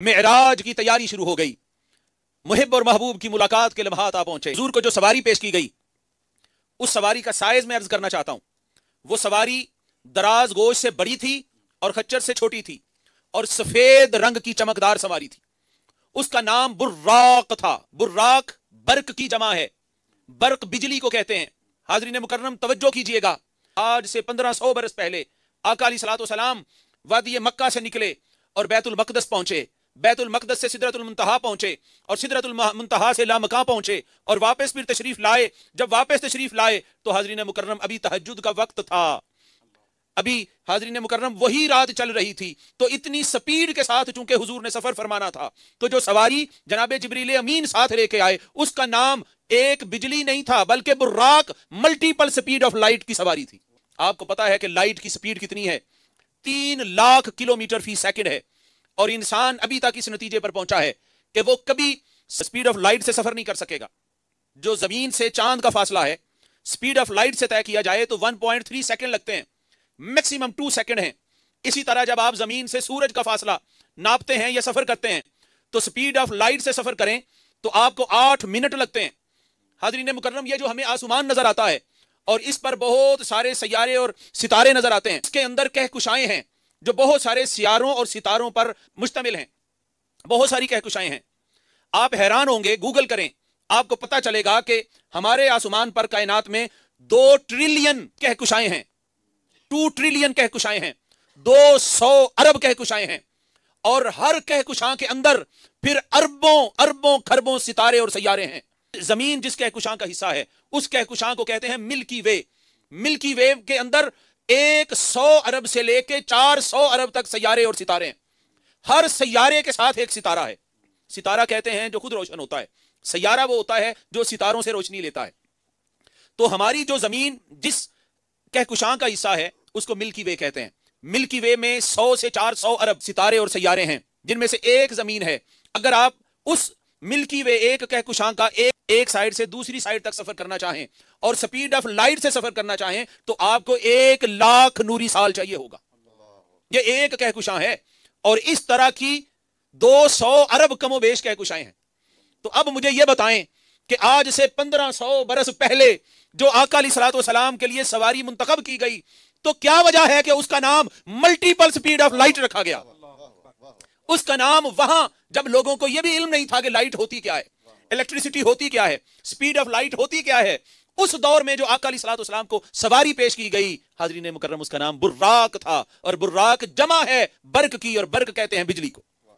मेराज की तैयारी शुरू हो गई। मुहिब और महबूब की मुलाकात के लम्हात आ पहुंचे। हुजूर को जो सवारी पेश की गई, उस सवारी का साइज मैं अर्ज करना चाहता हूं। वो सवारी दराज गोश से बड़ी थी और खच्चर से छोटी थी और सफेद रंग की चमकदार सवारी थी। उसका नाम बुर्राक था। बुर्राक बर्क की जमा है। बर्क बिजली को कहते हैं। हाज़रीन मुकर्रम तवज्जो कीजिएगा, आज से 1500 बरस पहले आका अलैहिस्सलातु वस्सलाम वादी मक्का से निकले और बैतुल मक़दस पहुंचे। बैतुल मक़दस से सिदरतुल मुंतहा पहुंचे और सिदरतुल मुंतहा से लामका पहुंचे और वापस फिर तशरीफ लाए। जब वापस तशरीफ लाए तो हाज़रीन मुकर्रम अभी तहज्जुद का वक्त था। अभी हाज़रीन मुकर्रम वही रात चल रही थी। तो इतनी स्पीड के साथ चूंकि हुजूर ने सफर फरमाना था, तो जो सवारी जनाब जिब्रील अमीन साथ लेके आए, उसका नाम एक बिजली नहीं था बल्कि बुर्राक मल्टीपल स्पीड ऑफ लाइट की सवारी थी। आपको पता है कि लाइट की स्पीड कितनी है? 3 लाख किलोमीटर फी सेकंड है। और इंसान अभी तक इस नतीजे पर पहुंचा है कि वो कभी स्पीड ऑफ लाइट से सफर नहीं कर सकेगा। जो जमीन से चांद का फासला है, स्पीड ऑफ लाइट से तय किया जाए तो 1.3 सेकंड लगते हैं, मैक्सिमम 2 सेकंड है। इसी तरह जब आप जमीन से सूरज का फासला नापते हैं या सफर करते हैं तो स्पीड ऑफ लाइट से सफर करें तो आपको 8 मिनट लगते हैं। हाज़रीन मुकर्रम, ये जो हमें आसमान नजर आता है और इस पर बहुत सारे सैयारे और सितारे नजर आते हैं, इसके अंदर कहकुशाएं हैं जो बहुत सारे सियारों और सितारों पर मुश्तमिल हैं। बहुत सारी कहकुशाएं हैं। आप हैरान होंगे, गूगल करें, आपको पता चलेगा कि हमारे आसमान पर कायनात में 2 ट्रिलियन कहकुशाएं हैं। 2 ट्रिलियन कहकुशाएं हैं, 200 अरब कहकुशाएं हैं और हर कहकुशा के अंदर फिर अरबों अरबों खरबों सितारे और सैयारे हैं। जमीन जिस कहकुशा का हिस्सा है उस कहकुशा को कहते हैं मिल्की वे। मिल्की वे के अंदर 100 अरब से लेके 400 अरब तक सैयारे और सितारे हैं। हर सैयारे के साथ एक सितारा है। सितारा कहते हैं जो खुद रोशन होता है, सैयारा वो होता है जो सितारों से रोशनी लेता है। तो हमारी जो जमीन जिस कहकुशा का हिस्सा है उसको मिल्की वे कहते हैं। मिल्की वे में 100 से 400 अरब सितारे और सैयारे हैं, जिनमें से एक जमीन है। अगर आप उस मिल्की वे एक कहकुशा का एक साइड से दूसरी साइड तक सफर करना चाहें और स्पीड ऑफ लाइट से सफर करना चाहें तो आपको 1 लाख नूरी साल चाहिए होगा। ये एक कहकुशा है और इस तरह की 200 अरब कमोबेश कहकुशाएं हैं। तो अब मुझे यह बताएं कि आज से 1500 बरस पहले जो आका अलैहिस्सलातु वस्सलाम के लिए सवारी मुंतखब की गई, तो क्या वजह है कि उसका नाम मल्टीपल स्पीड ऑफ लाइट रखा गया? उसका नाम वहां जब लोगों को यह भी इल्म नहीं था कि लाइट होती क्या है, इलेक्ट्रिसिटी होती क्या है, स्पीड ऑफ लाइट होती क्या है, उस दौर में जो आका अलैहिस्सलातु वस्सलाम को सवारी पेश की गई, हाज़रीन मुकर्रम, उसका नाम बुर्राक था। और बुर्राक जमा है बर्क की, और बर्क कहते हैं बिजली को।